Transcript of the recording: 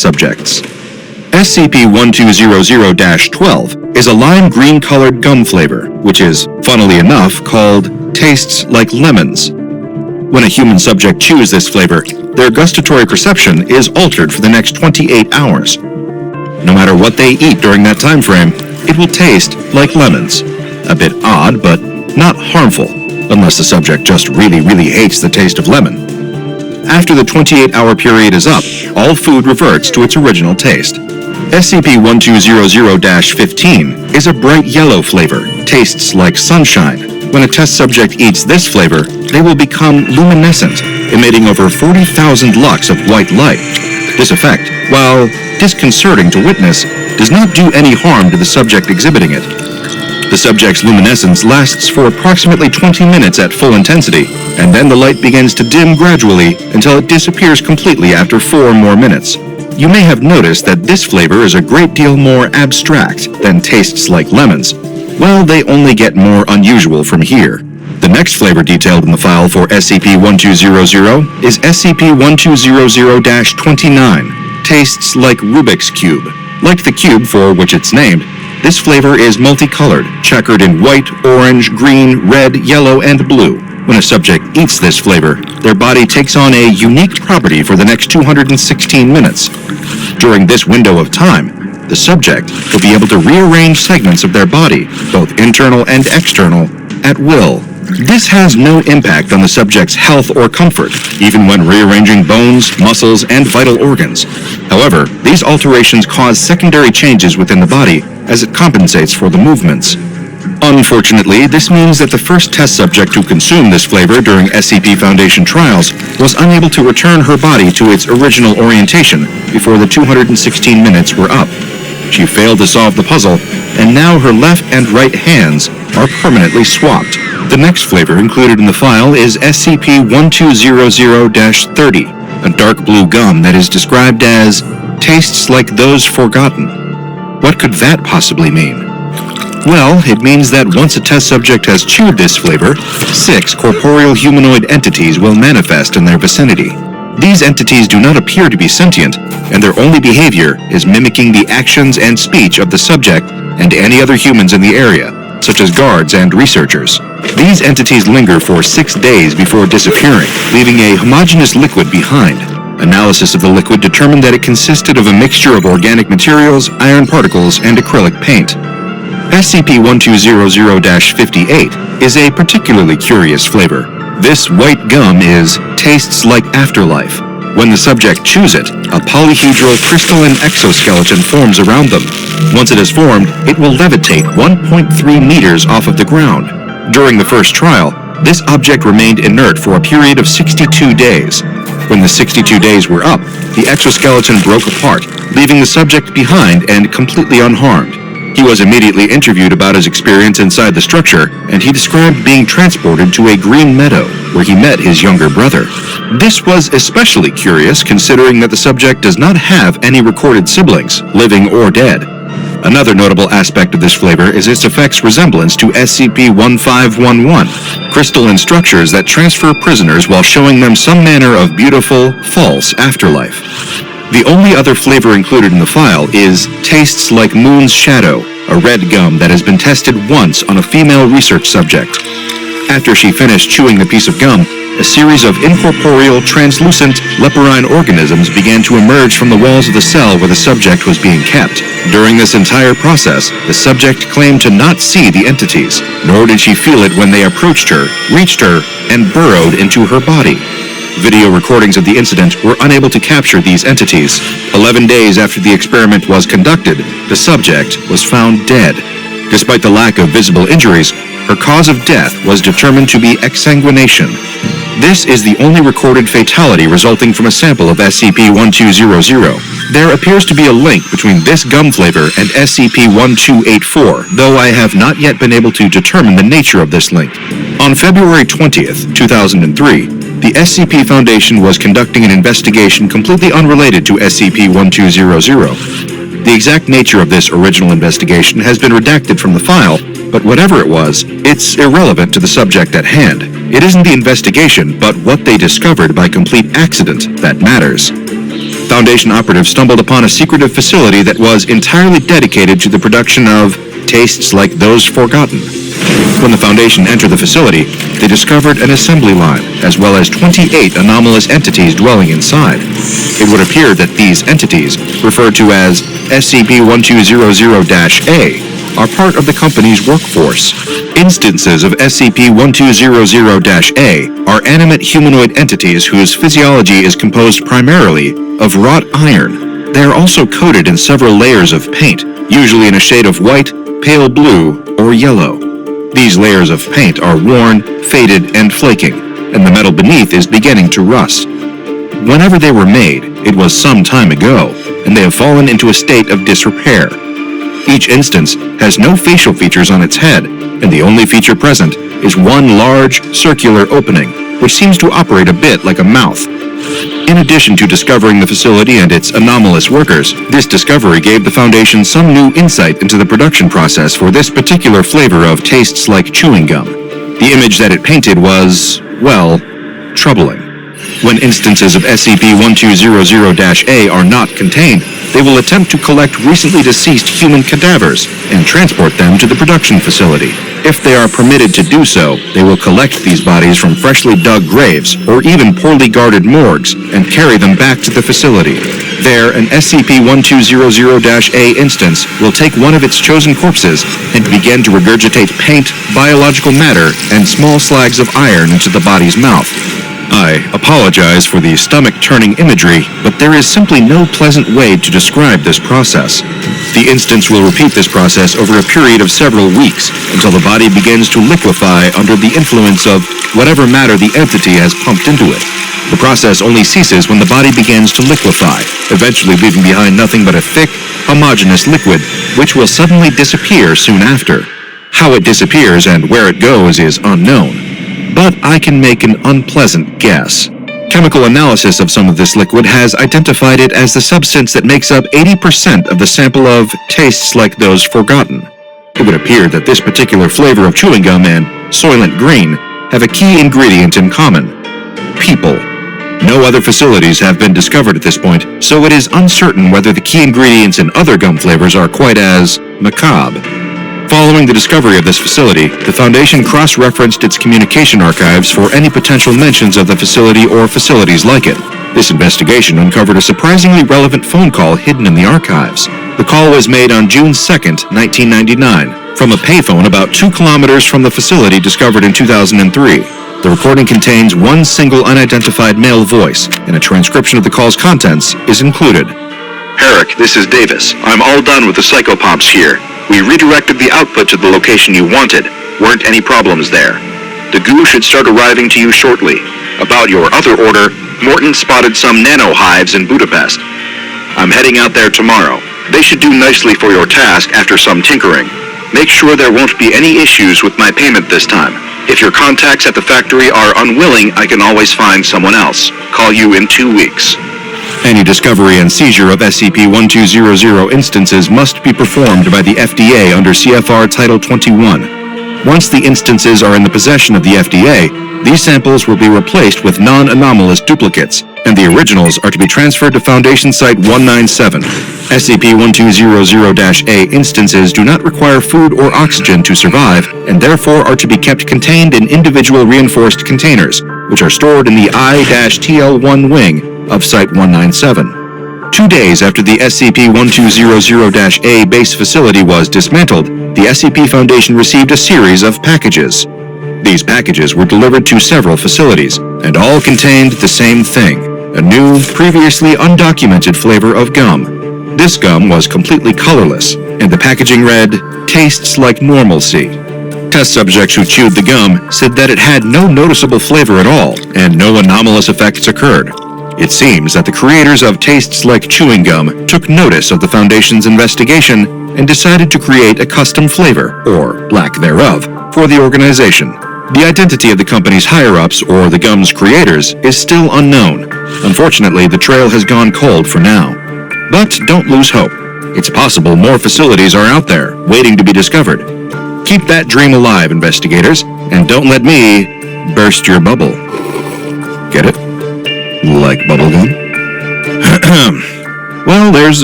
subjects. SCP-1200-12 is a lime green-colored gum flavor, which is, funnily enough, called tastes like lemons. When a human subject chews this flavor, their gustatory perception is altered for the next 28 hours. No matter what they eat during that time frame, it will taste like lemons. A bit odd, but not harmful, unless the subject just really hates the taste of lemon. After the 28-hour period is up, all food reverts to its original taste. SCP-1200-15 is a bright yellow flavor, tastes like sunshine. When a test subject eats this flavor, they will become luminescent, emitting over 40,000 lux of white light. This effect, while disconcerting to witness, does not do any harm to the subject exhibiting it. The subject's luminescence lasts for approximately 20 minutes at full intensity, and then the light begins to dim gradually until it disappears completely after 4 more minutes. You may have noticed that this flavor is a great deal more abstract than tastes like lemons. Well, they only get more unusual from here. The next flavor detailed in the file for SCP-1200 is SCP-1200-29, tastes like Rubik's Cube. Like the cube for which it's named, this flavor is multicolored, checkered in white, orange, green, red, yellow, and blue. When a subject eats this flavor, their body takes on a unique property for the next 216 minutes. During this window of time, the subject will be able to rearrange segments of their body, both internal and external, at will. This has no impact on the subject's health or comfort, even when rearranging bones, muscles, and vital organs. However, these alterations cause secondary changes within the body as it compensates for the movements. Unfortunately, this means that the first test subject who consumed this flavor during SCP Foundation trials was unable to return her body to its original orientation before the 216 minutes were up. She failed to solve the puzzle, and now her left and right hands are permanently swapped. The next flavor included in the file is SCP-1200-30, a dark blue gum that is described as tastes like those forgotten. What could that possibly mean? Well, it means that once a test subject has chewed this flavor, 6 corporeal humanoid entities will manifest in their vicinity. These entities do not appear to be sentient, and their only behavior is mimicking the actions and speech of the subject and any other humans in the area, such as guards and researchers. These entities linger for 6 days before disappearing, leaving a homogeneous liquid behind. Analysis of the liquid determined that it consisted of a mixture of organic materials, iron particles, and acrylic paint. SCP-1200-58 is a particularly curious flavor. This white gum tastes like afterlife. When the subject chews it, a polyhedral crystalline exoskeleton forms around them. Once it has formed, it will levitate 1.3 meters off of the ground. During the first trial, this object remained inert for a period of 62 days. When the 62 days were up, the exoskeleton broke apart, leaving the subject behind and completely unharmed. He was immediately interviewed about his experience inside the structure, and he described being transported to a green meadow, where he met his younger brother. This was especially curious considering that the subject does not have any recorded siblings, living or dead. Another notable aspect of this flavor is its effect's resemblance to SCP-1511, crystalline structures that transfer prisoners while showing them some manner of beautiful, false afterlife. The only other flavor included in the file is tastes like Moon's Shadow, a red gum that has been tested once on a female research subject. After she finished chewing the piece of gum, a series of incorporeal, translucent, leporine organisms began to emerge from the walls of the cell where the subject was being kept. During this entire process, the subject claimed to not see the entities, nor did she feel it when they approached her, reached her, and burrowed into her body. Video recordings of the incident were unable to capture these entities. 11 days after the experiment was conducted, the subject was found dead. Despite the lack of visible injuries, her cause of death was determined to be exsanguination. This is the only recorded fatality resulting from a sample of SCP-1200. There appears to be a link between this gum flavor and SCP-1284, though I have not yet been able to determine the nature of this link. On February 20th, 2003, the SCP Foundation was conducting an investigation completely unrelated to SCP-1200. The exact nature of this original investigation has been redacted from the file, but whatever it was, it's irrelevant to the subject at hand. It isn't the investigation, but what they discovered by complete accident that matters. Foundation operatives stumbled upon a secretive facility that was entirely dedicated to the production of tastes like those forgotten. When the Foundation entered the facility, they discovered an assembly line, as well as 28 anomalous entities dwelling inside. It would appear that these entities, referred to as SCP-1200-A, are part of the company's workforce. Instances of SCP-1200-A are animate humanoid entities whose physiology is composed primarily of wrought iron. They are also coated in several layers of paint, usually in a shade of white, pale blue, or yellow. These layers of paint are worn, faded, and flaking, and the metal beneath is beginning to rust. Whenever they were made, it was some time ago, and they have fallen into a state of disrepair. Each instance has no facial features on its head, and the only feature present is one large, circular opening, which seems to operate a bit like a mouth. In addition to discovering the facility and its anomalous workers, this discovery gave the Foundation some new insight into the production process for this particular flavor of tastes like chewing gum. The image that it painted was, well, troubling. When instances of SCP-1200-A are not contained, they will attempt to collect recently deceased human cadavers and transport them to the production facility. If they are permitted to do so, they will collect these bodies from freshly dug graves or even poorly guarded morgues and carry them back to the facility. There, an SCP-1200-A instance will take one of its chosen corpses and begin to regurgitate paint, biological matter, and small slags of iron into the body's mouth. I apologize for the stomach-turning imagery, but there is simply no pleasant way to describe this process. The instance will repeat this process over a period of several weeks until the body begins to liquefy under the influence of whatever matter the entity has pumped into it. The process only ceases when the body begins to liquefy, eventually leaving behind nothing but a thick, homogeneous liquid, which will suddenly disappear soon after. How it disappears and where it goes is unknown, but I can make an unpleasant guess. Chemical analysis of some of this liquid has identified it as the substance that makes up 80% of the sample of tastes like those forgotten. It would appear that this particular flavor of chewing gum and Soylent Green have a key ingredient in common: people. No other facilities have been discovered at this point, so it is uncertain whether the key ingredients in other gum flavors are quite as macabre. Following the discovery of this facility, the Foundation cross-referenced its communication archives for any potential mentions of the facility or facilities like it. This investigation uncovered a surprisingly relevant phone call hidden in the archives. The call was made on June 2nd, 1999, from a payphone about 2 kilometers from the facility discovered in 2003. The recording contains one single unidentified male voice, and a transcription of the call's contents is included. Herrick, this is Davis. I'm all done with the psychopomps here. We redirected the output to the location you wanted. Weren't any problems there. The goo should start arriving to you shortly. About your other order, Morton spotted some nano-hives in Budapest. I'm heading out there tomorrow. They should do nicely for your task after some tinkering. Make sure there won't be any issues with my payment this time. If your contacts at the factory are unwilling, I can always find someone else. Call you in 2 weeks. Any discovery and seizure of SCP-1200 instances must be performed by the FDA under CFR Title 21. Once the instances are in the possession of the FDA, these samples will be replaced with non-anomalous duplicates, and the originals are to be transferred to Foundation Site 197. SCP-1200-A instances do not require food or oxygen to survive, and therefore are to be kept contained in individual reinforced containers, which are stored in the I-TL-1 wing of Site 197. 2 days after the SCP-1200-A base facility was dismantled, the SCP Foundation received a series of packages. These packages were delivered to several facilities, and all contained the same thing: a new, previously undocumented flavor of gum. This gum was completely colorless, and the packaging read, "Tastes like normalcy." Test subjects who chewed the gum said that it had no noticeable flavor at all, and no anomalous effects occurred. It seems that the creators of Tastes Like Chewing Gum took notice of the Foundation's investigation and decided to create a custom flavor, or lack thereof, for the organization. The identity of the company's higher-ups, or the gum's creators, is still unknown. Unfortunately, the trail has gone cold for now. But don't lose hope. It's possible more facilities are out there, waiting to be discovered. Keep that dream alive, investigators, and don't let me burst your bubble. Get it? Like bubblegum? Well, there's a